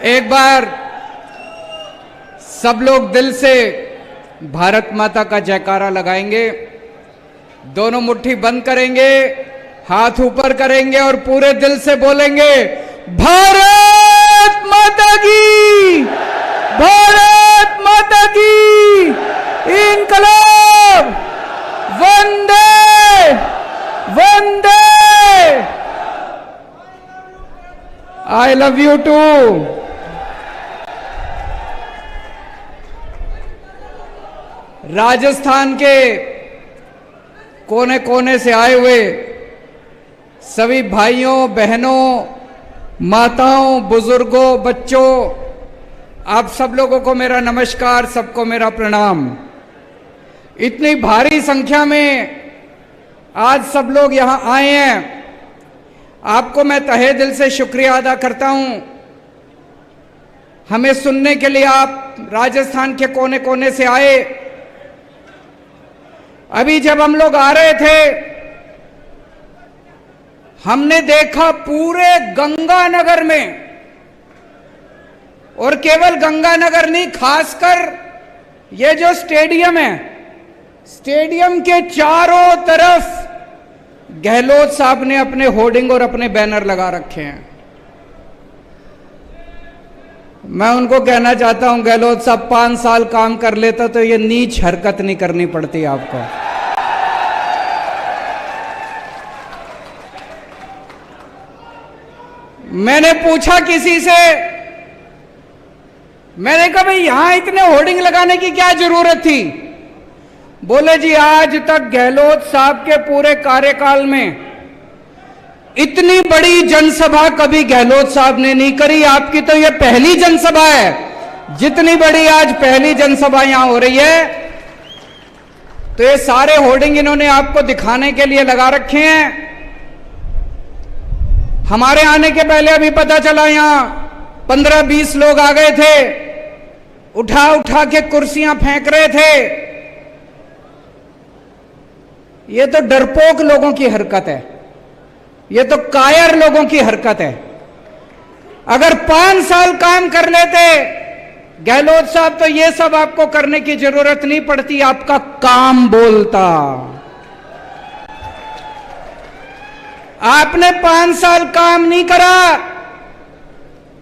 एक बार सब लोग दिल से भारत माता का जयकारा लगाएंगे। दोनों मुट्ठी बंद करेंगे, हाथ ऊपर करेंगे और पूरे दिल से बोलेंगे, भारत माता की, भारत माता की, इंकलाब, वंदे वंदे। I love you too. Rajasthan के कोने कोने से आए हुए सभी भाइयों बहनों, माताओं, बुजुर्गों, बच्चों, आप सब लोगों को मेरा नमस्कार, सबको मेरा प्रणाम। इतनी भारी संख्या में आज सब लोग यहां आए हैं, आपको मैं तहे दिल से शुक्रिया अदा करता हूं। हमें सुनने के लिए आप राजस्थान के कोने कोने से आए। अभी जब हम लोग आ रहे थे, हमने देखा पूरे गंगानगर में, और केवल गंगानगर नहीं, खासकर ये जो स्टेडियम है, स्टेडियम के चारों तरफ गहलोत साहब ने अपने होर्डिंग और अपने बैनर लगा रखे हैं। मैं उनको कहना चाहता हूं, गहलोत साहब 5 साल काम कर लेता तो ये नीच हरकत नहीं करनी पड़ती आपको। मैंने पूछा किसी से, मैंने कहा भाई यहां इतने होर्डिंग लगाने की क्या जरूरत थी? बोले जी, आज तक गहलोत साहब के पूरे कार्यकाल में इतनी बड़ी जनसभा कभी गहलोत साहब ने नहीं करी। आपकी तो ये पहली जनसभा है। जितनी बड़ी आज पहली जनसभा यहां हो रही है, तो ये सारे होर्डिंग इन्होंने आपको दिखाने के लिए लगा रखे हैं। हमारे आने के पहले अभी पता चला यहां 15-20 लोग आ गए थे, उठा उठा के कुर्सियां फेंक रहे थे। ये तो डरपोक लोगों की हरकत है, ये तो कायर लोगों की हरकत है। अगर 5 साल काम कर लेते गहलोत साहब, तो ये सब आपको करने की जरूरत नहीं पड़ती, आपका काम बोलता। आपने 5 साल काम नहीं करा,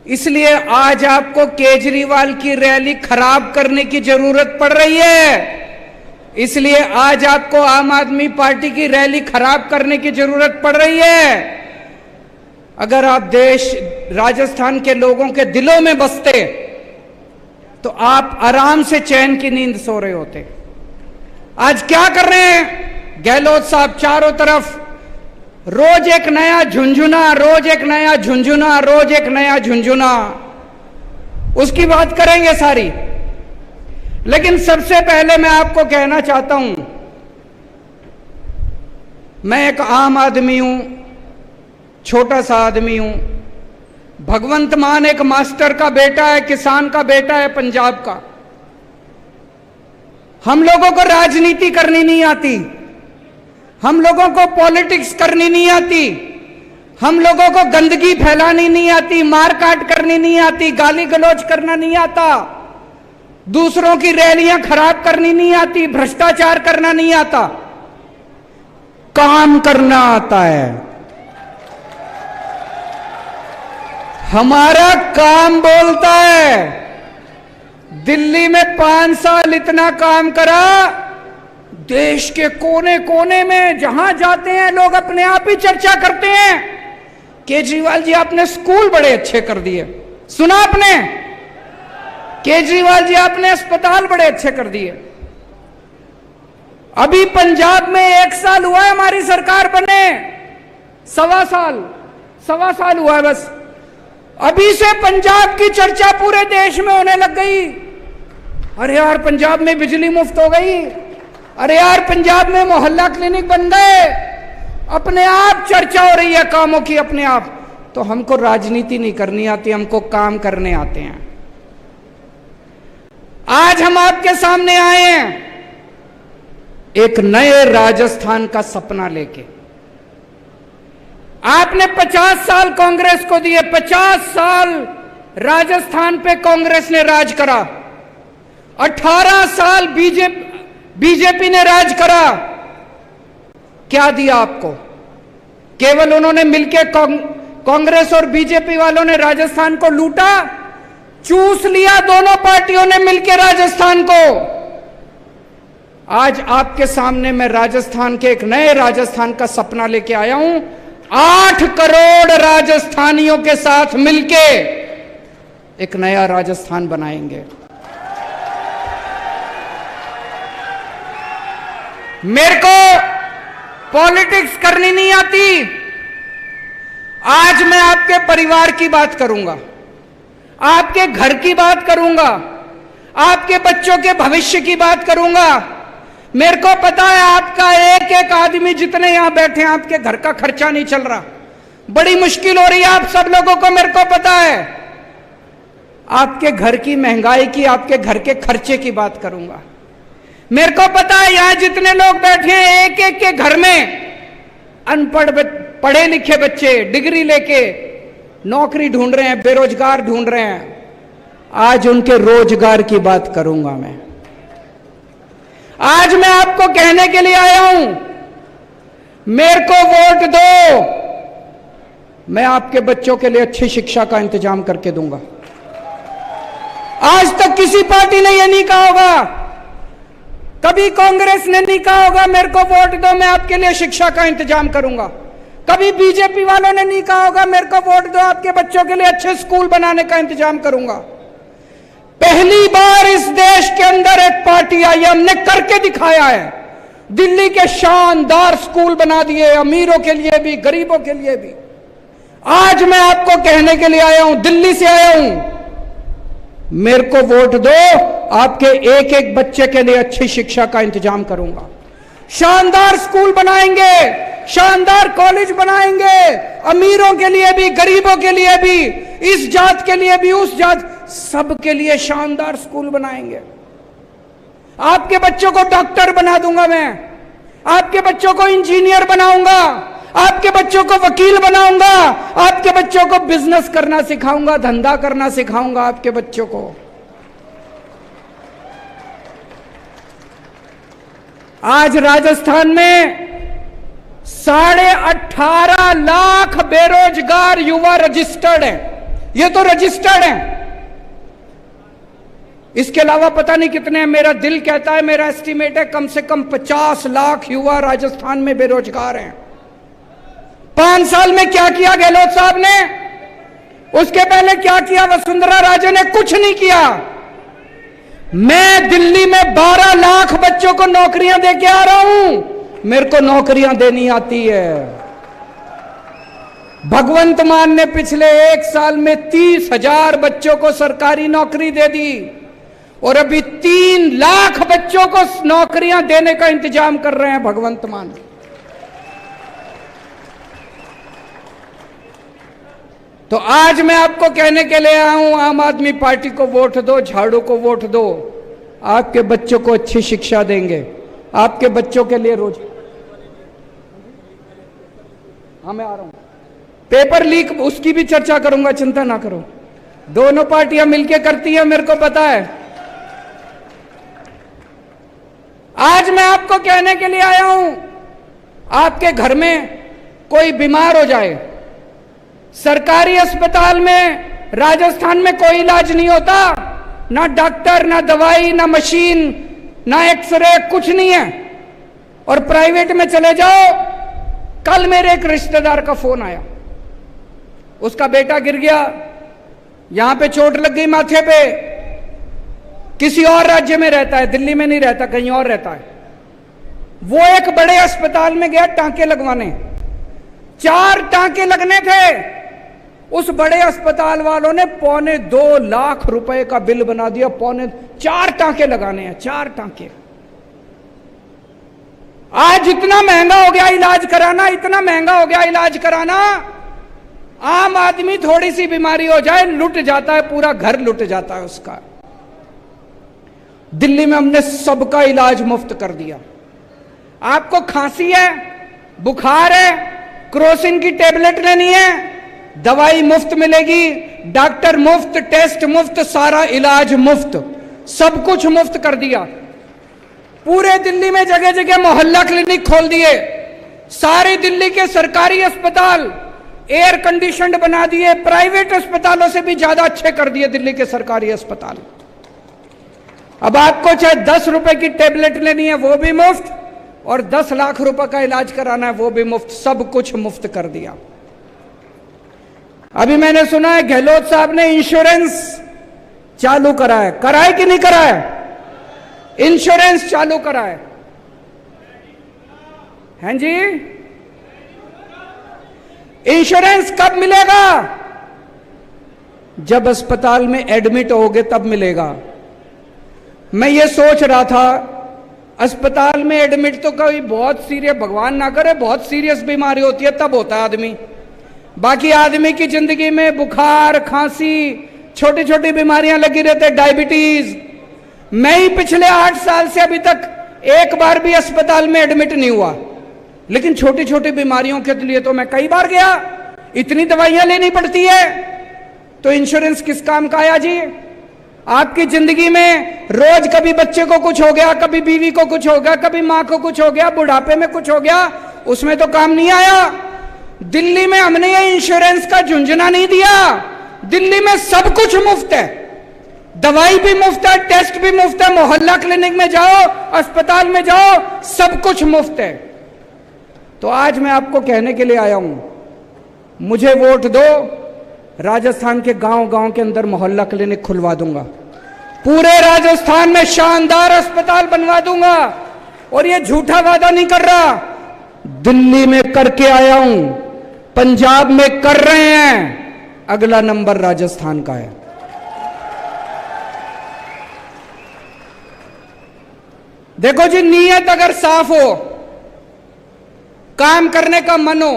इसलिए आज आपको केजरीवाल की रैली खराब करने की जरूरत पड़ रही है। इसलिए आज आपको आम आदमी पार्टी की रैली खराब करने की जरूरत पड़ रही है। अगर आप राजस्थान के लोगों के दिलों में बसते, तो आप आराम से चैन की नींद सो रहे होते। आज क्या कर रहे हैं गहलोत साहब? चारों तरफ रोज एक नया झुंझुना, रोज एक नया झुंझुना, रोज एक नया झुंझुना। उसकी बात करेंगे सारी, लेकिन सबसे पहले मैं आपको कहना चाहता हूं, मैं एक आम आदमी हूं, छोटा सा आदमी हूं। भगवंत मान एक मास्टर का बेटा है, किसान का बेटा है, पंजाब का। हम लोगों को राजनीति करनी नहीं आती, हम लोगों को पॉलिटिक्स करनी नहीं आती, हम लोगों को गंदगी फैलानी नहीं आती, मारकाट करनी नहीं आती, गाली गलौज करना नहीं आता, दूसरों की रैलियां खराब करनी नहीं आती, भ्रष्टाचार करना नहीं आता, काम करना आता है। हमारा काम बोलता है। दिल्ली में 5 साल इतना काम करा, देश के कोने कोने में जहां जाते हैं लोग अपने आप ही चर्चा करते हैं, केजरीवाल जी आपने स्कूल बड़े अच्छे कर दिए। सुना आपने? केजरीवाल जी आपने अस्पताल बड़े अच्छे कर दिए। अभी पंजाब में 1 साल हुआ है हमारी सरकार बने, सवा साल हुआ है बस। अभी से पंजाब की चर्चा पूरे देश में होने लग गई। अरे यार पंजाब में बिजली मुफ्त हो गई, अरे यार पंजाब में मोहल्ला क्लिनिक बन गए। अपने आप चर्चा हो रही है कामों की, अपने आप। तो हमको राजनीति नहीं करनी आती, हमको काम करने आते हैं। आज हम आपके सामने आए हैं एक नए राजस्थान का सपना लेके। आपने 50 साल कांग्रेस को दिए, 50 साल राजस्थान पे कांग्रेस ने राज करा, 18 साल बीजेपी ने राज करा। क्या दिया आपको? केवल उन्होंने मिलकर कांग्रेस और बीजेपी वालों ने राजस्थान को लूटा, चूस लिया दोनों पार्टियों ने मिलकर राजस्थान को। आज आपके सामने मैं राजस्थान के एक नए राजस्थान का सपना लेके आया हूं। 8 करोड़ राजस्थानियों के साथ मिलके एक नया राजस्थान बनाएंगे। मेरे को पॉलिटिक्स करनी नहीं आती। आज मैं आपके परिवार की बात करूंगा, आपके घर की बात करूंगा, आपके बच्चों के भविष्य की बात करूंगा। मेरे को पता है आपका एक एक आदमी जितने यहां बैठे हैं, आपके घर का खर्चा नहीं चल रहा, बड़ी मुश्किल हो रही है आप सब लोगों को, मेरे को पता है। आपके घर की महंगाई की, आपके घर के खर्चे की बात करूंगा। मेरे को पता है यहां जितने लोग बैठे हैं, एक एक के घर में अनपढ़ पढ़े लिखे बच्चे डिग्री लेके नौकरी ढूंढ रहे हैं, बेरोजगार ढूंढ रहे हैं। आज उनके रोजगार की बात करूंगा मैं। आज मैं आपको कहने के लिए आया हूं, मेरे को वोट दो, मैं आपके बच्चों के लिए अच्छी शिक्षा का इंतजाम करके दूंगा। आज तक किसी पार्टी ने यह नहीं कहा होगा, कभी कांग्रेस ने नहीं कहा होगा मेरे को वोट दो मैं आपके लिए शिक्षा का इंतजाम करूंगा। कभी बीजेपी वालों ने नहीं कहा होगा मेरे को वोट दो आपके बच्चों के लिए अच्छे स्कूल बनाने का इंतजाम करूंगा। पहली बार इस देश के अंदर एक पार्टी आई, हमने करके दिखाया है। दिल्ली के शानदार स्कूल बना दिए, अमीरों के लिए भी गरीबों के लिए भी। आज मैं आपको कहने के लिए आया हूं, दिल्ली से आया हूं, मेरे को वोट दो, आपके एक एक बच्चे के लिए अच्छी शिक्षा का इंतजाम करूंगा। शानदार स्कूल बनाएंगे, शानदार कॉलेज बनाएंगे, अमीरों के लिए भी गरीबों के लिए भी, इस जात के लिए भी उस जात, सबके लिए शानदार स्कूल बनाएंगे। आपके बच्चों को डॉक्टर बना दूंगा मैं, आपके बच्चों को इंजीनियर बनाऊंगा, आपके बच्चों को वकील बनाऊंगा, आपके बच्चों को बिजनेस करना सिखाऊंगा, धंधा करना सिखाऊंगा आपके बच्चों को। आज राजस्थान में 18.5 लाख बेरोजगार युवा रजिस्टर्ड हैं। ये तो रजिस्टर्ड हैं, इसके अलावा पता नहीं कितने हैं। मेरा दिल कहता है, मेरा एस्टीमेट है, कम से कम 50 लाख युवा राजस्थान में बेरोजगार हैं। 5 साल में क्या किया गहलोत साहब ने, उसके पहले क्या किया वसुंधरा राजे ने? कुछ नहीं किया। मैं दिल्ली में 12 लाख बच्चों को नौकरियां देके आ रहा हूं, मेरे को नौकरियां देनी आती है। भगवंत मान ने पिछले 1 साल में 30,000 बच्चों को सरकारी नौकरी दे दी और अभी 3 लाख बच्चों को नौकरियां देने का इंतजाम कर रहे हैं भगवंत मान। तो आज मैं आपको कहने के लिए आया हूं, आम आदमी पार्टी को वोट दो, झाड़ू को वोट दो, आपके बच्चों को अच्छी शिक्षा देंगे, आपके बच्चों के लिए रोज। हाँ मैं आ रहा हूं, पेपर लीक उसकी भी चर्चा करूंगा, चिंता ना करो। दोनों पार्टियां मिलकर करती हैं, मेरे को पता है। आज मैं आपको कहने के लिए आया हूं, आपके घर में कोई बीमार हो जाए, सरकारी अस्पताल में राजस्थान में कोई इलाज नहीं होता, ना डॉक्टर, ना दवाई, ना मशीन, ना एक्सरे, कुछ नहीं है। और प्राइवेट में चले जाओ। कल मेरे एक रिश्तेदार का फोन आया, उसका बेटा गिर गया, यहां पे चोट लग गई माथे पे, किसी और राज्य में रहता है, दिल्ली में नहीं रहता, कहीं और रहता है। वो एक बड़े अस्पताल में गया टांके लगवाने, 4 टांके लगने थे। उस बड़े अस्पताल वालों ने 2.25 लाख रुपए का बिल बना दिया। 4 टांके लगाने हैं, 4 टांके। आज इतना महंगा हो गया इलाज कराना, इतना महंगा हो गया इलाज कराना। आम आदमी थोड़ी सी बीमारी हो जाए लुट जाता है, पूरा घर लुट जाता है उसका। दिल्ली में हमने सबका इलाज मुफ्त कर दिया। आपको खांसी है, बुखार है, क्रोसिन की टेबलेट लेनी है, दवाई मुफ्त मिलेगी, डॉक्टर मुफ्त, टेस्ट मुफ्त, सारा इलाज मुफ्त, सब कुछ मुफ्त कर दिया। पूरे दिल्ली में जगह जगह मोहल्ला क्लिनिक खोल दिए, सारी दिल्ली के सरकारी अस्पताल एयर कंडीशनड बना दिए, प्राइवेट अस्पतालों से भी ज्यादा अच्छे कर दिए दिल्ली के सरकारी अस्पताल। अब आपको चाहे 10 रुपए की टेबलेट लेनी है वो भी मुफ्त, और 10 लाख रुपए का इलाज कराना है वो भी मुफ्त, सब कुछ मुफ्त कर दिया। अभी मैंने सुना है गहलोत साहब ने इंश्योरेंस चालू करा है, कराए कि नहीं कराए? इंश्योरेंस चालू कराए हैं जी। इंश्योरेंस कब मिलेगा? जब अस्पताल में एडमिट होगे तब मिलेगा। मैं ये सोच रहा था, अस्पताल में एडमिट तो कभी बहुत सीरियस, भगवान ना करे बहुत सीरियस बीमारी होती है तब होता है आदमी, बाकी आदमी की जिंदगी में बुखार, खांसी, छोटी छोटी बीमारियां लगी रहती है, डायबिटीज। मैं ही पिछले 8 साल से अभी तक एक बार भी अस्पताल में एडमिट नहीं हुआ, लेकिन छोटी छोटी बीमारियों के लिए तो मैं कई बार गया। इतनी दवाइयां लेनी पड़ती है, तो इंश्योरेंस किस काम का आया जी? आपकी जिंदगी में रोज कभी बच्चे को कुछ हो गया, कभी बीवी को कुछ हो गया, कभी मां को कुछ हो गया, बुढ़ापे में कुछ हो गया, उसमें तो काम नहीं आया। दिल्ली में हमने ये इंश्योरेंस का झुंझुना नहीं दिया। दिल्ली में सब कुछ मुफ्त है, दवाई भी मुफ्त है, टेस्ट भी मुफ्त है, मोहल्ला क्लिनिक में जाओ, अस्पताल में जाओ, सब कुछ मुफ्त है। तो आज मैं आपको कहने के लिए आया हूं, मुझे वोट दो, राजस्थान के गांव गांव के अंदर मोहल्ला क्लिनिक खुलवा दूंगा, पूरे राजस्थान में शानदार अस्पताल बनवा दूंगा। और ये झूठा वादा नहीं कर रहा, दिल्ली में करके आया हूं, पंजाब में कर रहे हैं, अगला नंबर राजस्थान का है। देखो जी, नीयत अगर साफ हो, काम करने का मन हो,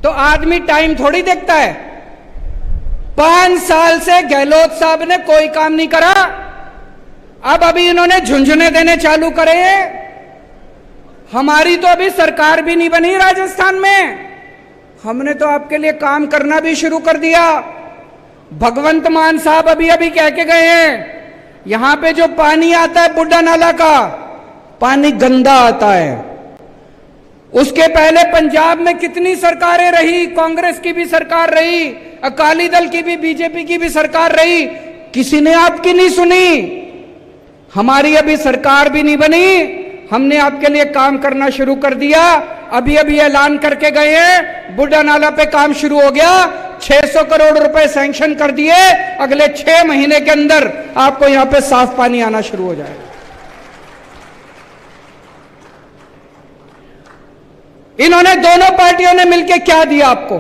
तो आदमी टाइम थोड़ी देखता है। 5 साल से गहलोत साहब ने कोई काम नहीं करा, अब अभी इन्होंने झुंझुने देने चालू करे हैं। हमारी तो अभी सरकार भी नहीं बनी राजस्थान में, हमने तो आपके लिए काम करना भी शुरू कर दिया। भगवंत मान साहब अभी अभी कह के गए हैं, यहां पे जो पानी आता है बुड्ढा नाला का, पानी गंदा आता है। उसके पहले पंजाब में कितनी सरकारें रही, कांग्रेस की भी सरकार रही, अकाली दल की भी, बीजेपी की भी सरकार रही, किसी ने आपकी नहीं सुनी। हमारी अभी सरकार भी नहीं बनी, हमने आपके लिए काम करना शुरू कर दिया। अभी अभी ऐलान करके गए हैं, बुड्ढा नाला पे काम शुरू हो गया, 600 करोड़ रुपए सैंक्शन कर दिए, अगले 6 महीने के अंदर आपको यहां पे साफ पानी आना शुरू हो जाएगा। इन्होंने दोनों पार्टियों ने मिलकर क्या दिया आपको?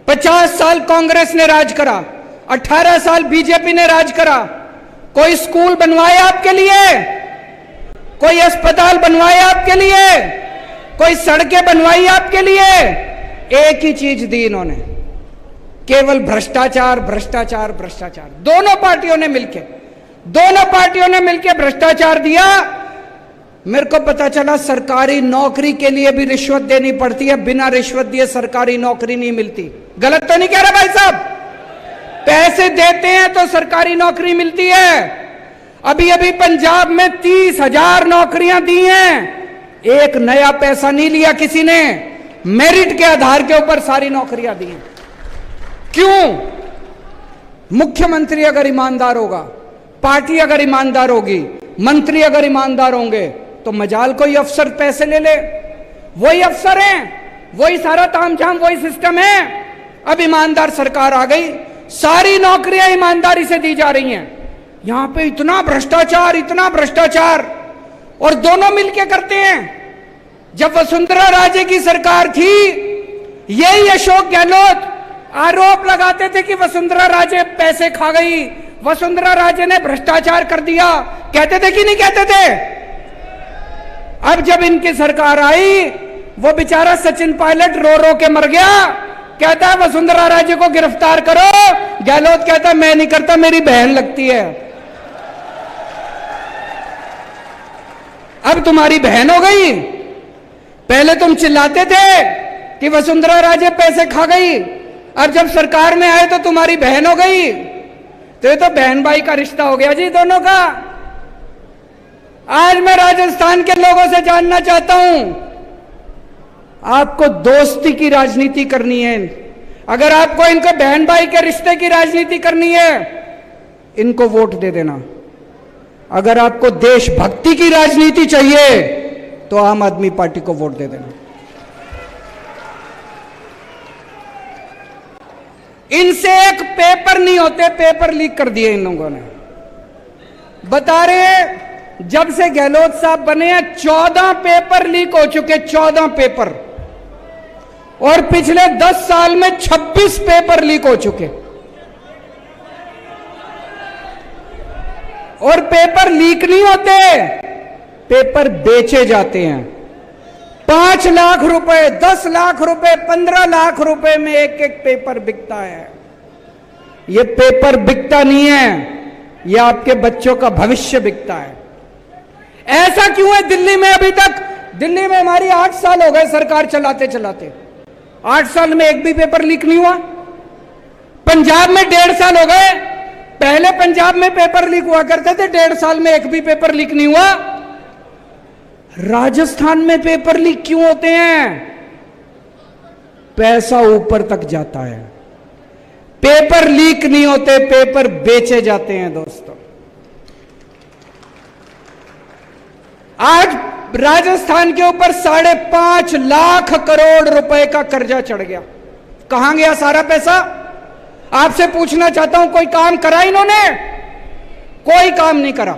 50 साल कांग्रेस ने राज करा, 18 साल बीजेपी ने राज करा। कोई स्कूल बनवाए आपके लिए? कोई अस्पताल बनवाए आपके लिए? कोई सड़कें बनवाई आपके लिए? एक ही चीज दी इन्होंने, केवल भ्रष्टाचार, भ्रष्टाचार, भ्रष्टाचार। दोनों पार्टियों ने मिलकर भ्रष्टाचार दिया। मेरे को पता चला सरकारी नौकरी के लिए भी रिश्वत देनी पड़ती है, बिना रिश्वत दिए सरकारी नौकरी नहीं मिलती। गलत तो नहीं कह रहा भाई साहब? पैसे देते हैं तो सरकारी नौकरी मिलती है। अभी अभी पंजाब में 30,000 नौकरियां दी हैं, एक नया पैसा नहीं लिया किसी ने, मेरिट के आधार के ऊपर सारी नौकरियां दी हैं। क्यों? मुख्यमंत्री अगर ईमानदार होगा, पार्टी अगर ईमानदार होगी, मंत्री अगर ईमानदार होंगे, तो मजाल कोई अफसर पैसे ले ले। वही अफसर हैं, वही सारा तामझाम, वही सिस्टम है। अब ईमानदार सरकार आ गई, सारी नौकरियां ईमानदारी से दी जा रही हैं। यहां पे इतना भ्रष्टाचार, इतना भ्रष्टाचार, और दोनों मिलके करते हैं। जब वसुंधरा राजे की सरकार थी, यही अशोक गहलोत आरोप लगाते थे कि वसुंधरा राजे पैसे खा गई, वसुंधरा राजे ने भ्रष्टाचार कर दिया, कहते थे कि नहीं कहते थे? अब जब इनकी सरकार आई, वो बेचारा सचिन पायलट रो रो के मर गया, कहता है वसुंधरा राजे को गिरफ्तार करो। गहलोत कहता है मैं नहीं करता, मेरी बहन लगती है। अब तुम्हारी बहन हो गई। पहले तुम चिल्लाते थे कि वसुंधरा राजे पैसे खा गई, अब जब सरकार में आए तो तुम्हारी बहन हो गई, तो ये तो बहन भाई का रिश्ता हो गया जी दोनों का। आज मैं राजस्थान के लोगों से जानना चाहता हूं, आपको दोस्ती की राजनीति करनी है, अगर आपको इनको बहन भाई के रिश्ते की राजनीति करनी है, इनको वोट दे देना। अगर आपको देशभक्ति की राजनीति चाहिए तो आम आदमी पार्टी को वोट दे देना। इनसे एक पेपर नहीं होते, पेपर लीक कर दिए इन लोगों ने। बता रहे जब से गहलोत साहब बने हैं 14 पेपर लीक हो चुके, 14 पेपर, और पिछले 10 साल में 26 पेपर लीक हो चुके। और पेपर लीक नहीं होते, पेपर बेचे जाते हैं। 5 लाख रुपए, 10 लाख रुपए, 15 लाख रुपए में एक एक पेपर बिकता है। ये पेपर बिकता नहीं है, ये आपके बच्चों का भविष्य बिकता है। ऐसा क्यों है दिल्ली में? अभी तक दिल्ली में हमारी 8 साल हो गए सरकार चलाते चलाते, 8 साल में एक भी पेपर लीक नहीं हुआ। पंजाब में 1.5 साल हो गए, पहले पंजाब में पेपर लीक हुआ करते थे, 1.5 साल में एक भी पेपर लीक नहीं हुआ। राजस्थान में पेपर लीक क्यों होते हैं? पैसा ऊपर तक जाता है। पेपर लीक नहीं होते, पेपर बेचे जाते हैं दोस्तों। आज राजस्थान के ऊपर 5.5 लाख करोड़ रुपए का कर्जा चढ़ गया। कहां गया सारा पैसा? आपसे पूछना चाहता हूं, कोई काम करा इन्होंने? कोई काम नहीं करा,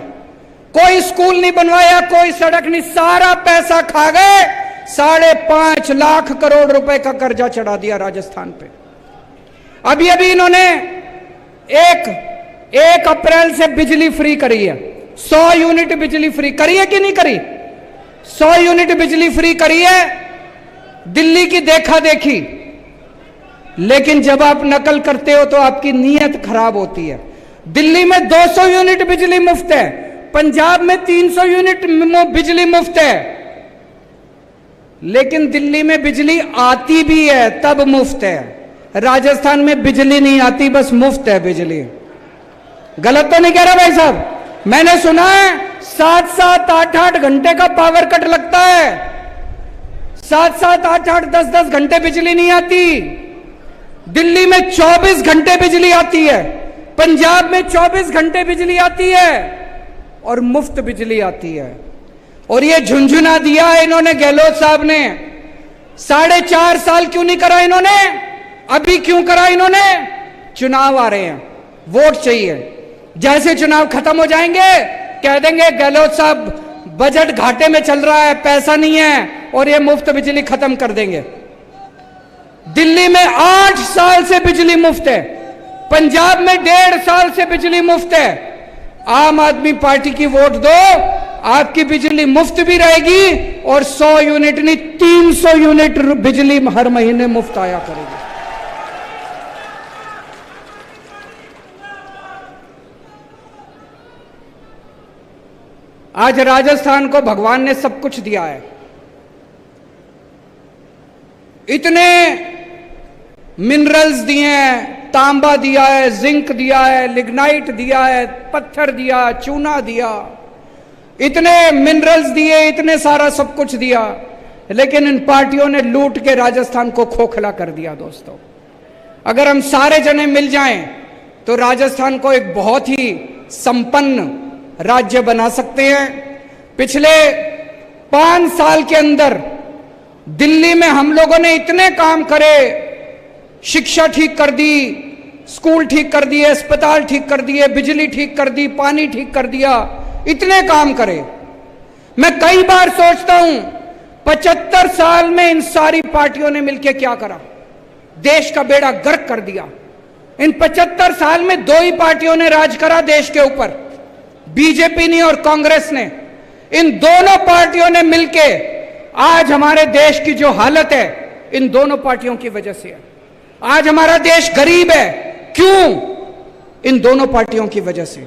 कोई स्कूल नहीं बनवाया, कोई सड़क नहीं, सारा पैसा खा गए। 5.5 लाख करोड़ रुपए का कर्जा चढ़ा दिया राजस्थान पे। अभी अभी इन्होंने 1 अप्रैल से बिजली फ्री करी है, 100 यूनिट बिजली फ्री करी है कि नहीं करी? 100 यूनिट बिजली फ्री करी है, दिल्ली की देखा देखी। लेकिन जब आप नकल करते हो तो आपकी नीयत खराब होती है। दिल्ली में 200 यूनिट बिजली मुफ्त है, पंजाब में 300 यूनिट बिजली मुफ्त है। लेकिन दिल्ली में बिजली आती भी है तब मुफ्त है, राजस्थान में बिजली नहीं आती, बस मुफ्त है बिजली। गलत तो नहीं कह रहा भाई साहब? मैंने सुना है 7-7, 8-8 घंटे का पावर कट लगता है, 7-7, 8-8, 10-10 घंटे बिजली नहीं आती। दिल्ली में 24 घंटे बिजली आती है, पंजाब में 24 घंटे बिजली आती है और मुफ्त बिजली आती है। और ये झुंझुना दिया है इन्होंने, गहलोत साहब ने। 4.5 साल क्यों नहीं करा इन्होंने? अभी क्यों करा इन्होंने? चुनाव आ रहे हैं, वोट चाहिए। जैसे चुनाव खत्म हो जाएंगे कह देंगे गहलोत साहब बजट घाटे में चल रहा है, पैसा नहीं है, और ये मुफ्त बिजली खत्म कर देंगे। दिल्ली में 8 साल से बिजली मुफ्त है, पंजाब में 1.5 साल से बिजली मुफ्त है। आम आदमी पार्टी की वोट दो, आपकी बिजली मुफ्त भी रहेगी और 100 यूनिट नहीं 300 यूनिट बिजली हर महीने मुफ्त आया करेगी। आज राजस्थान को भगवान ने सब कुछ दिया है, इतने मिनरल्स दिए हैं, तांबा दिया है, जिंक दिया है, लिग्नाइट दिया है, पत्थर दिया, चूना दिया, इतने मिनरल्स दिए, इतने सारा सब कुछ दिया, लेकिन इन पार्टियों ने लूट के राजस्थान को खोखला कर दिया। दोस्तों, अगर हम सारे जने मिल जाएं तो राजस्थान को एक बहुत ही संपन्न राज्य बना सकते हैं। पिछले 5 साल के अंदर दिल्ली में हम लोगों ने इतने काम करे, शिक्षा ठीक कर दी, स्कूल ठीक कर दिए, अस्पताल ठीक कर दिए, बिजली ठीक कर दी, पानी ठीक कर दिया, इतने काम करे। मैं कई बार सोचता हूं 75 साल में इन सारी पार्टियों ने मिलकर क्या करा? देश का बेड़ा गर्क कर दिया। इन 75 साल में 2 ही पार्टियों ने राज करा देश के ऊपर, बीजेपी ने और कांग्रेस ने। इन दोनों पार्टियों ने मिलके आज हमारे देश की जो हालत है, इन दोनों पार्टियों की वजह से है। आज हमारा देश गरीब है, क्यों? इन दोनों पार्टियों की वजह से।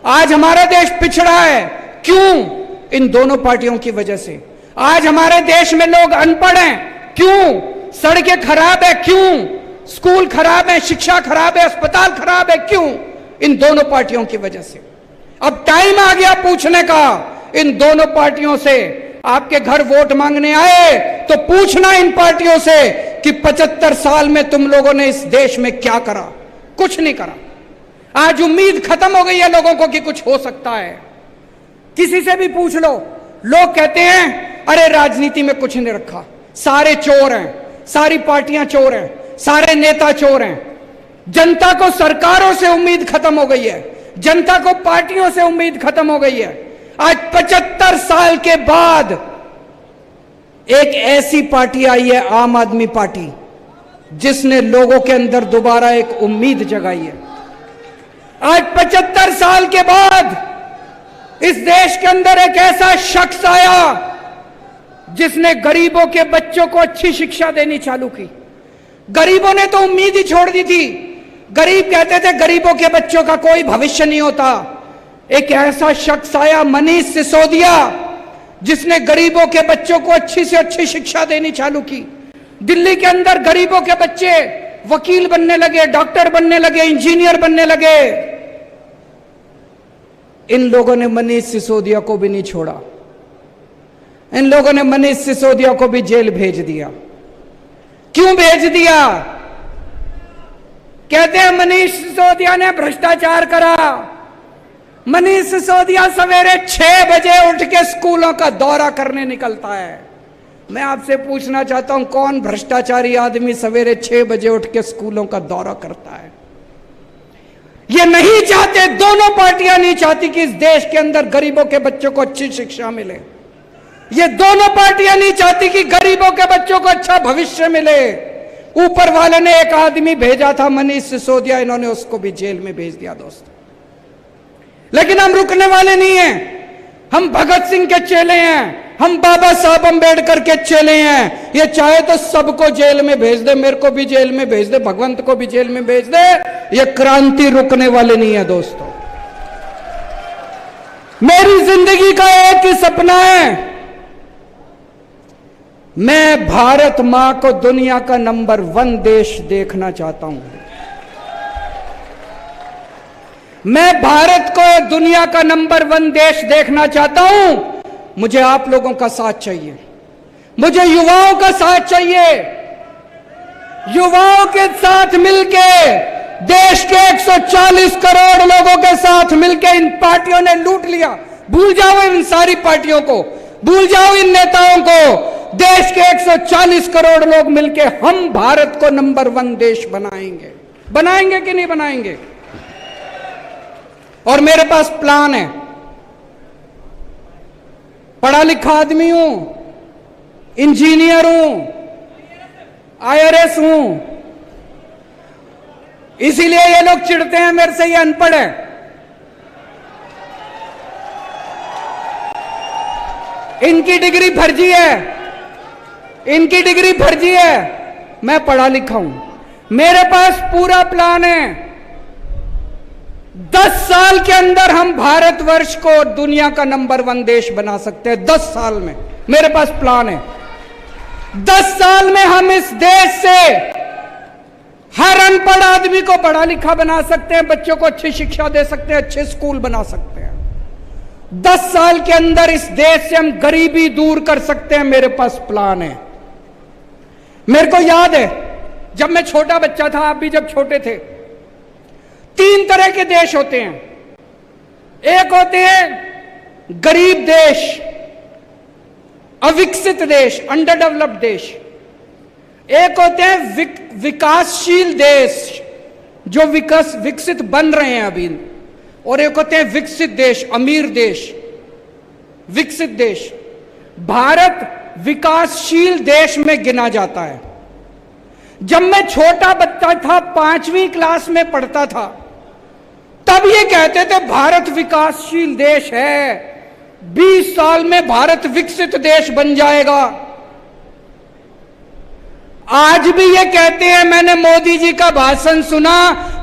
आज हमारा देश पिछड़ा है, क्यों? इन दोनों पार्टियों की वजह से। आज हमारे देश में लोग अनपढ़ हैं, क्यों? सड़कें खराब है, क्यों? स्कूल खराब है, शिक्षा खराब है, अस्पताल खराब है। क्यों? इन दोनों पार्टियों की वजह से। अब टाइम आ गया पूछने का इन दोनों पार्टियों से। आपके घर वोट मांगने आए तो पूछना इन पार्टियों से कि 75 साल में तुम लोगों ने इस देश में क्या करा? कुछ नहीं करा। आज उम्मीद खत्म हो गई है लोगों को कि कुछ हो सकता है। किसी से भी पूछ लो, लोग कहते हैं अरे राजनीति में कुछ नहीं रखा, सारे चोर हैं, सारी पार्टियां चोर हैं, सारे नेता चोर हैं। जनता को सरकारों से उम्मीद खत्म हो गई है, जनता को पार्टियों से उम्मीद खत्म हो गई है। आज 75 साल के बाद एक ऐसी पार्टी आई है, आम आदमी पार्टी, जिसने लोगों के अंदर दोबारा एक उम्मीद जगाई है। आज 75 साल के बाद इस देश के अंदर एक ऐसा शख्स आया जिसने गरीबों के बच्चों को अच्छी शिक्षा देनी चालू की। गरीबों ने तो उम्मीद ही छोड़ दी थी। गरीब कहते थे गरीबों के बच्चों का कोई भविष्य नहीं होता। एक ऐसा शख्स आया, मनीष सिसोदिया, जिसने गरीबों के बच्चों को अच्छी से अच्छी शिक्षा देनी चालू की। दिल्ली के अंदर गरीबों के बच्चे वकील बनने लगे, डॉक्टर बनने लगे, इंजीनियर बनने लगे। इन लोगों ने मनीष सिसोदिया को भी नहीं छोड़ा। इन लोगों ने मनीष सिसोदिया को भी जेल भेज दिया। क्यों भेज दिया? कहते हैं मनीष सिसोदिया ने भ्रष्टाचार करा। मनीष सिसोदिया सवेरे 6 बजे उठ के स्कूलों का दौरा करने निकलता है। मैं आपसे पूछना चाहता हूं, कौन भ्रष्टाचारी आदमी सवेरे 6 बजे उठ के स्कूलों का दौरा करता है? ये नहीं चाहते, दोनों पार्टियां नहीं चाहती कि इस देश के अंदर गरीबों के बच्चों को अच्छी शिक्षा मिले। ये दोनों पार्टियां नहीं चाहती कि गरीबों के बच्चों को अच्छा भविष्य मिले। ऊपर वाले ने एक आदमी भेजा था, मनीष सिसोदिया, इन्होंने उसको भी जेल में भेज दिया दोस्तों। लेकिन हम रुकने वाले नहीं हैं। हम भगत सिंह के चेले हैं, हम बाबा साहब अम्बेडकर के चेले हैं। ये चाहे तो सबको जेल में भेज दे, मेरे को भी जेल में भेज दे, भगवंत को भी जेल में भेज दे, ये क्रांति रुकने वाले नहीं है दोस्तों। मेरी जिंदगी का एक ही सपना है, मैं भारत मां को दुनिया का नंबर 1 देश देखना चाहता हूं। मैं भारत को दुनिया का नंबर 1 देश देखना चाहता हूं। मुझे आप लोगों का साथ चाहिए, मुझे युवाओं का साथ चाहिए। युवाओं के साथ मिलके, देश के 140 करोड़ लोगों के साथ मिलके इन पार्टियों ने लूट लिया। भूल जाओ इन सारी पार्टियों को, भूल जाओ इन नेताओं को। देश के 140 करोड़ लोग मिलके हम भारत को नंबर 1 देश बनाएंगे। बनाएंगे कि नहीं बनाएंगे? और मेरे पास प्लान है। पढ़ा लिखा आदमी हूं, इंजीनियर हूं, IRS हूं, इसीलिए ये लोग चिढ़ते हैं मेरे से, ये अनपढ़ है। इनकी डिग्री फर्जी है, इनकी डिग्री फर्जी है। मैं पढ़ा लिखा हूं, मेरे पास पूरा प्लान है। 10 साल के अंदर हम भारतवर्ष को दुनिया का नंबर 1 देश बना सकते हैं। 10 साल में मेरे पास प्लान है। 10 साल में हम इस देश से हर अनपढ़ आदमी को पढ़ा लिखा बना सकते हैं, बच्चों को अच्छी शिक्षा दे सकते हैं, अच्छे स्कूल बना सकते हैं। 10 साल के अंदर इस देश से हम गरीबी दूर कर सकते हैं। मेरे पास प्लान है। मेरे को याद है जब मैं छोटा बच्चा था, आप भी जब छोटे थे, 3 तरह के देश होते हैं। एक होते हैं गरीब देश, अविकसित देश, अंडर डेवलप्ड देश। एक होते हैं विकासशील देश, जो विकसित बन रहे हैं अभी। और एक होते हैं विकसित देश, अमीर देश, विकसित देश। भारत विकासशील देश में गिना जाता है। जब मैं छोटा बच्चा था, 5वीं क्लास में पढ़ता था, तब ये कहते थे भारत विकासशील देश है, 20 साल में भारत विकसित देश बन जाएगा। आज भी ये कहते हैं, मैंने मोदी जी का भाषण सुना,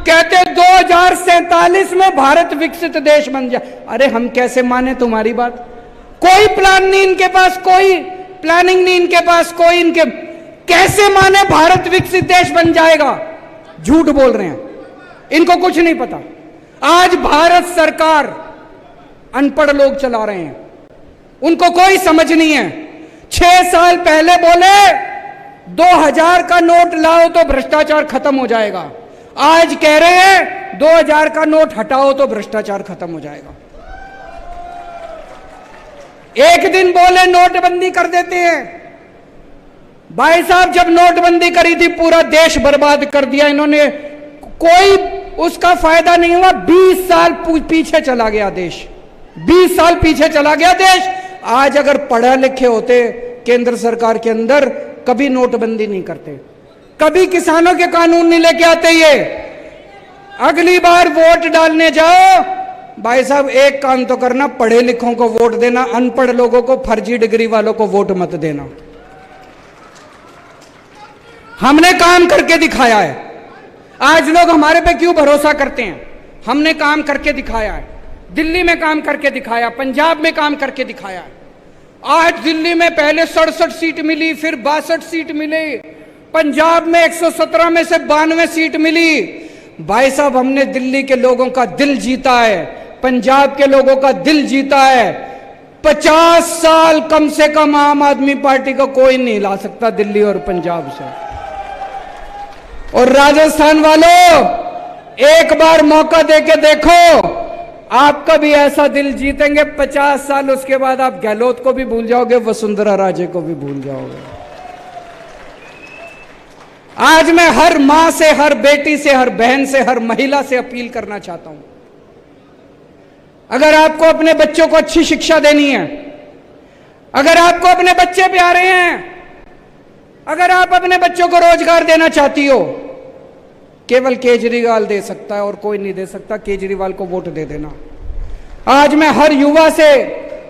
कहते 2047 में भारत विकसित देश बन जाए। अरे हम कैसे माने तुम्हारी बात? कोई प्लान नहीं इनके पास, कोई प्लानिंग नहीं इनके पास, कोई इनके कैसे माने भारत विकसित देश बन जाएगा? झूठ बोल रहे हैं, इनको कुछ नहीं पता। आज भारत सरकार अनपढ़ लोग चला रहे हैं, उनको कोई समझ नहीं है। 6 साल पहले बोले 2000 का नोट लाओ तो भ्रष्टाचार खत्म हो जाएगा, आज कह रहे हैं 2000 का नोट हटाओ तो भ्रष्टाचार खत्म हो जाएगा। एक दिन बोले नोटबंदी कर देते हैं। भाई साहब, जब नोटबंदी करी थी पूरा देश बर्बाद कर दिया इन्होंने, कोई उसका फायदा नहीं हुआ। 20 साल पीछे चला गया देश, 20 साल पीछे चला गया देश। आज अगर पढ़े लिखे होते केंद्र सरकार के अंदर, कभी नोटबंदी नहीं करते, कभी किसानों के कानून नहीं लेके आते। ये अगली बार वोट डालने जाओ, भाई साहब एक काम तो करना, पढ़े लिखों को वोट देना, अनपढ़ लोगों को, फर्जी डिग्री वालों को वोट मत देना। हमने काम करके दिखाया है। आज लोग हमारे पे क्यों भरोसा करते हैं? हमने काम करके दिखाया है। दिल्ली में काम करके दिखाया, पंजाब में काम करके दिखाया है। आज दिल्ली में पहले 67 सीट मिली, फिर 62 सीट मिली, पंजाब में 117 में से 92 सीट मिली। भाई साहब, हमने दिल्ली के लोगों का दिल जीता है, पंजाब के लोगों का दिल जीता है। 50 साल कम से कम आम आदमी पार्टी को कोई नहीं ला सकता दिल्ली और पंजाब से। और राजस्थान वालों, एक बार मौका देके देखो, आपका भी ऐसा दिल जीतेंगे 50 साल, उसके बाद आप गहलोत को भी भूल जाओगे, वसुंधरा राजे को भी भूल जाओगे। आज मैं हर मां से, हर बेटी से, हर बहन से, हर महिला से अपील करना चाहता हूं, अगर आपको अपने बच्चों को अच्छी शिक्षा देनी है, अगर आपको अपने बच्चे प्यारे हैं, अगर आप अपने बच्चों को रोजगार देना चाहती हो, केवल केजरीवाल दे सकता है और कोई नहीं दे सकता। केजरीवाल को वोट दे देना। आज मैं हर युवा से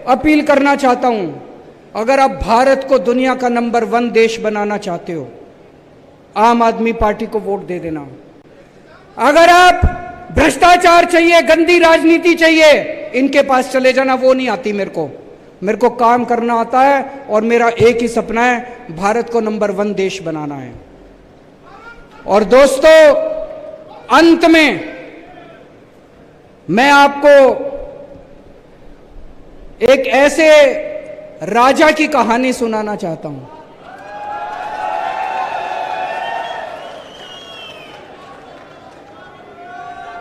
अपील करना चाहता हूं, अगर आप भारत को दुनिया का नंबर 1 देश बनाना चाहते हो, आम आदमी पार्टी को वोट दे देना। अगर आप भ्रष्टाचार चाहिए, गंदी राजनीति चाहिए, इनके पास चले जाना, वो नहीं आती मेरे को काम करना आता है और मेरा एक ही सपना है, भारत को नंबर 1 देश बनाना है। और दोस्तों, अंत में मैं आपको एक ऐसे राजा की कहानी सुनाना चाहता हूं।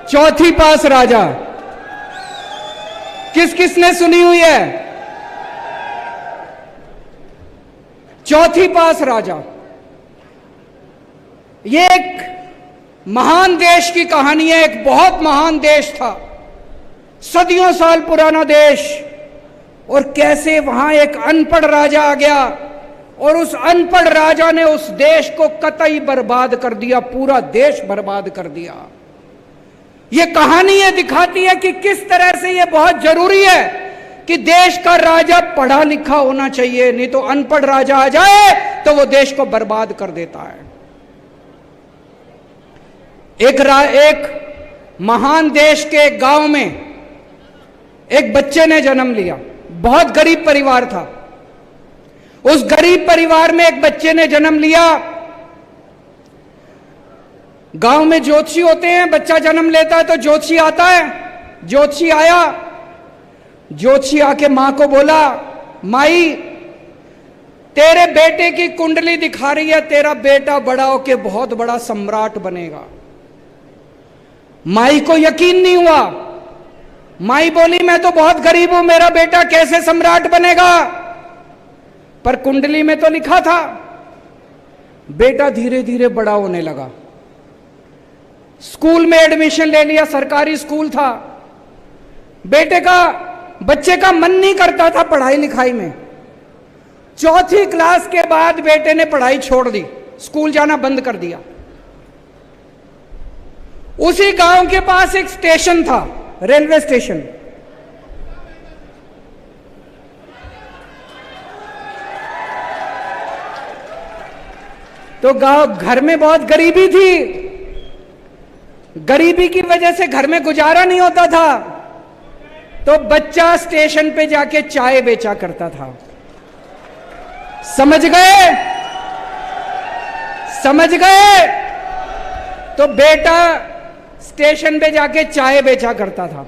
चौथी पास राजा, किस किसने सुनी हुई है? चौथी पास राजा, ये एक महान देश की कहानी है। एक बहुत महान देश था, सदियों साल पुराना देश, और कैसे वहां एक अनपढ़ राजा आ गया और उस अनपढ़ राजा ने उस देश को कतई बर्बाद कर दिया, पूरा देश बर्बाद कर दिया। ये कहानी ये दिखाती है कि किस तरह से ये बहुत जरूरी है कि देश का राजा पढ़ा लिखा होना चाहिए, नहीं तो अनपढ़ राजा आ जाए तो वो देश को बर्बाद कर देता है। एक महान देश के एक गांव में एक बच्चे ने जन्म लिया। बहुत गरीब परिवार था। उस गरीब परिवार में एक बच्चे ने जन्म लिया। गांव में ज्योतिषी होते हैं, बच्चा जन्म लेता है तो ज्योतिषी आता है। ज्योतिषी आया, ज्योतिषी आके मां को बोला, माई तेरे बेटे की कुंडली दिखा रही है, तेरा बेटा बड़ा होके बहुत बड़ा सम्राट बनेगा। माई को यकीन नहीं हुआ। माई बोली, मैं तो बहुत गरीब हूं, मेरा बेटा कैसे सम्राट बनेगा? पर कुंडली में तो लिखा था। बेटा धीरे धीरे बड़ा होने लगा। स्कूल में एडमिशन ले लिया, सरकारी स्कूल था। बच्चे का मन नहीं करता था पढ़ाई लिखाई में। चौथी क्लास के बाद बेटे ने पढ़ाई छोड़ दी, स्कूल जाना बंद कर दिया। उसी गांव के पास एक स्टेशन था, रेलवे स्टेशन। तो घर में बहुत गरीबी थी। गरीबी की वजह से घर में गुजारा नहीं होता था, तो बच्चा स्टेशन पे जाके चाय बेचा करता था। समझ गए? समझ गए? तो बेटा स्टेशन पे जाके चाय बेचा करता था,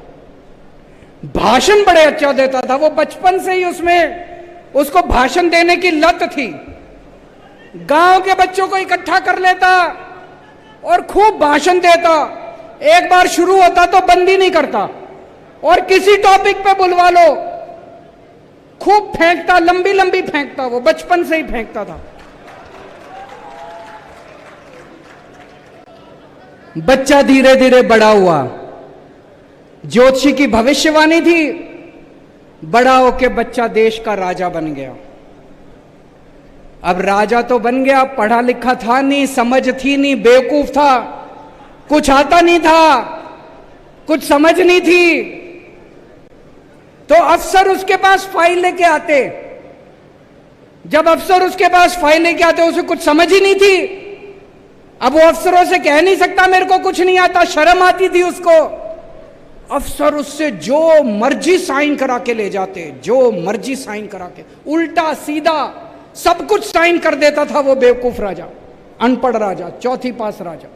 भाषण बड़े अच्छा देता था। वो बचपन से ही उसमें उसको भाषण देने की लत थी। गांव के बच्चों को इकट्ठा कर लेता और खूब भाषण देता। एक बार शुरू होता तो बंद ही नहीं करता, और किसी टॉपिक पे बुलवा लो खूब फेंकता, लंबी लंबी फेंकता। वो बचपन से ही फेंकता था। बच्चा धीरे धीरे बड़ा हुआ। ज्योतिषी की भविष्यवाणी थी, बड़ा होके बच्चा देश का राजा बन गया। अब राजा तो बन गया, पढ़ा लिखा था नहीं, समझ थी नहीं, बेवकूफ था, कुछ आता नहीं था, कुछ समझ नहीं थी। तो अफसर उसके पास फाइल लेके आते। जब अफसर उसके पास फाइल लेके आते, उसे कुछ समझ ही नहीं थी। अब वो अफसरों से कह नहीं सकता मेरे को कुछ नहीं आता, शर्म आती थी उसको। अफसर उससे जो मर्जी साइन करा के ले जाते, जो मर्जी साइन करा के, उल्टा सीधा सब कुछ साइन कर देता था वो बेवकूफ राजा, अनपढ़ राजा, चौथी पास राजा।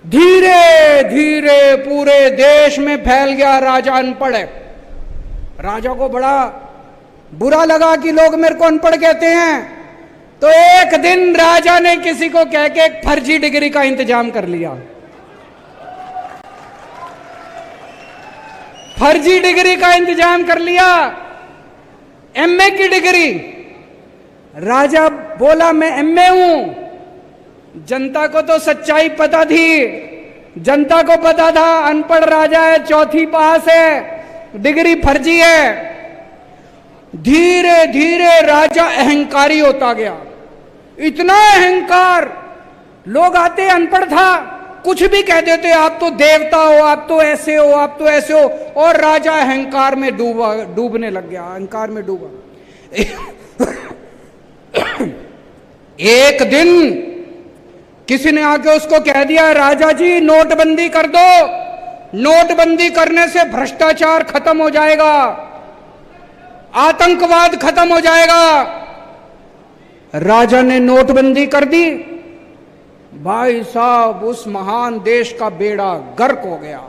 धीरे धीरे पूरे देश में फैल गया राजा अनपढ़ है। राजा को बड़ा बुरा लगा कि लोग मेरे को अनपढ़ कहते हैं। तो एक दिन राजा ने किसी को कह के एक फर्जी डिग्री का इंतजाम कर लिया। फर्जी डिग्री का इंतजाम कर लिया, एमए की डिग्री। राजा बोला मैं एमए हूं। जनता को तो सच्चाई पता थी, जनता को पता था अनपढ़ राजा है, चौथी पास है, डिग्री फर्जी है। धीरे धीरे राजा अहंकारी होता गया, इतना अहंकार, लोग आते, अनपढ़ था, कुछ भी कह देते, आप तो देवता हो, आप तो ऐसे हो, आप तो ऐसे हो। और राजा अहंकार में डूबने लग गया, अहंकार में डूबा। एक दिन किसी ने आके उसको कह दिया, राजा जी नोटबंदी कर दो, नोटबंदी करने से भ्रष्टाचार खत्म हो जाएगा, आतंकवाद खत्म हो जाएगा। राजा ने नोटबंदी कर दी। भाई साहब, उस महान देश का बेड़ा गर्क हो गया।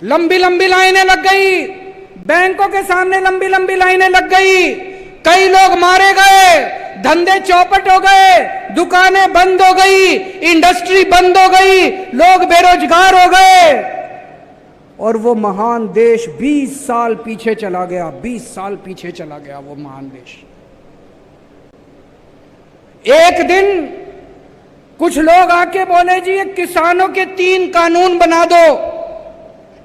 लंबी लंबी लाइनें लग गई, बैंकों के सामने लंबी लंबी लाइनें लग गई, कई लोग मारे गए, धंधे चौपट हो गए, दुकानें बंद हो गई, इंडस्ट्री बंद हो गई, लोग बेरोजगार हो गए। और वो महान देश 20 साल पीछे चला गया, 20 साल पीछे चला गया वो महान देश। एक दिन कुछ लोग आके बोले जी ये किसानों के 3 कानून बना दो,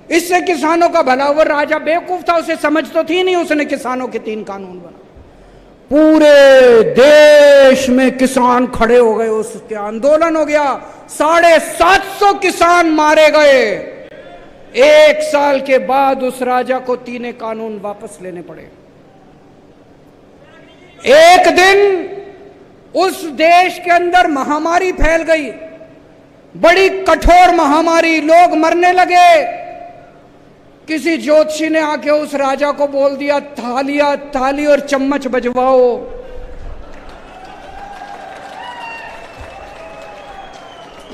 इससे किसानों का भला। वो राजा बेवकूफ था, उसे समझ तो थी नहीं, उसने किसानों के 3 कानून बना। पूरे देश में किसान खड़े हो गए, उसके आंदोलन हो गया, 750 किसान मारे गए। 1 साल के बाद उस राजा को 3 कानून वापस लेने पड़े। एक दिन उस देश के अंदर महामारी फैल गई, बड़ी कठोर महामारी, लोग मरने लगे। किसी ज्योतिषी ने आके उस राजा को बोल दिया, थाली और चम्मच बजवाओ।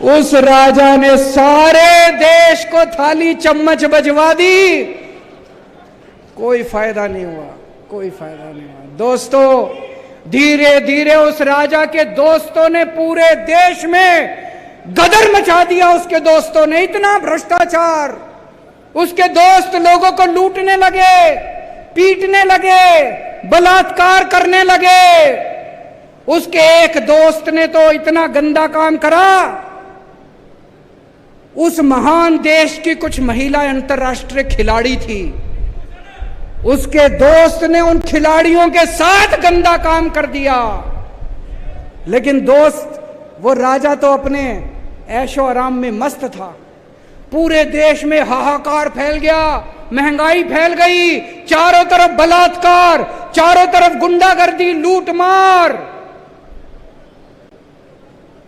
उस राजा ने सारे देश को थाली चम्मच बजवा दी, कोई फायदा नहीं हुआ, कोई फायदा नहीं हुआ। दोस्तों, धीरे धीरे उस राजा के दोस्तों ने पूरे देश में गदर मचा दिया। उसके दोस्तों ने इतना भ्रष्टाचार, उसके दोस्त लोगों को लूटने लगे, पीटने लगे, बलात्कार करने लगे। उसके एक दोस्त ने तो इतना गंदा काम करा, उस महान देश की कुछ महिला अंतर्राष्ट्रीय खिलाड़ी थी, उसके दोस्त ने उन खिलाड़ियों के साथ गंदा काम कर दिया। लेकिन दोस्त, वो राजा तो अपने ऐशो आराम में मस्त था। पूरे देश में हाहाकार फैल गया, महंगाई फैल गई, चारों तरफ बलात्कार, चारों तरफ गुंडागर्दी, लूटमार।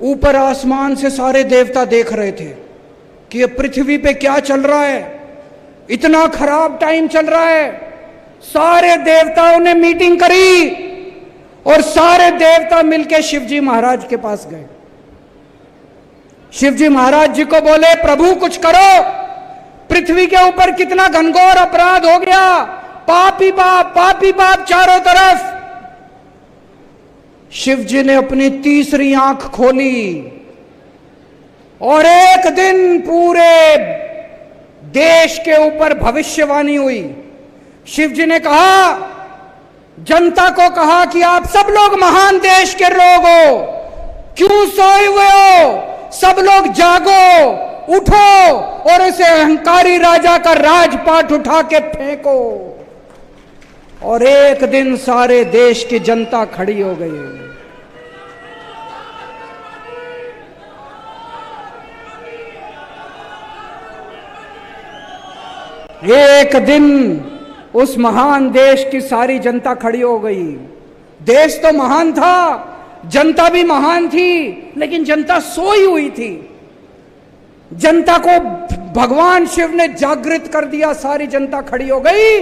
ऊपर आसमान से सारे देवता देख रहे थे कि ये पृथ्वी पे क्या चल रहा है, इतना खराब टाइम चल रहा है। सारे देवताओं ने मीटिंग करी और सारे देवता मिलकर शिवजी महाराज के पास गए। शिव जी महाराज जी को बोले, प्रभु कुछ करो, पृथ्वी के ऊपर कितना घनघोर अपराध हो गया, पाप ही पाप चारों तरफ। शिव जी ने अपनी तीसरी आंख खोली और एक दिन पूरे देश के ऊपर भविष्यवाणी हुई। शिव जी ने कहा, जनता को कहा कि आप सब लोग महान देश के लोग हो, क्यों सोए हुए हो, सब लोग जागो, उठो और इसे अहंकारी राजा का राजपाट उठा के फेंको। और एक दिन सारे देश की जनता खड़ी हो गई। एक दिन उस महान देश की सारी जनता खड़ी हो गई। देश तो महान था, जनता भी महान थी, लेकिन जनता सोई हुई थी। जनता को भगवान शिव ने जागृत कर दिया, सारी जनता खड़ी हो गई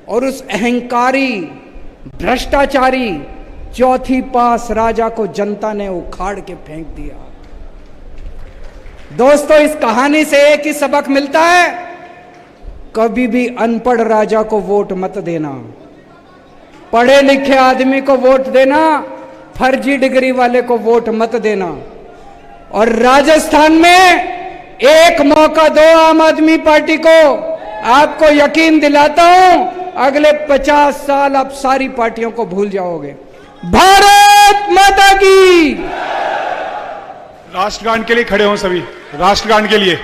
और उस अहंकारी भ्रष्टाचारी चौथी पास राजा को जनता ने उखाड़ के फेंक दिया। दोस्तों, इस कहानी से एक ही सबक मिलता है, कभी भी अनपढ़ राजा को वोट मत देना, पढ़े लिखे आदमी को वोट देना, फर्जी डिग्री वाले को वोट मत देना। और राजस्थान में एक मौका दो आम आदमी पार्टी को, आपको यकीन दिलाता हूं अगले 50 साल आप सारी पार्टियों को भूल जाओगे। भारत माता की। राष्ट्रगान के लिए खड़े हों सभी, राष्ट्रगान के लिए।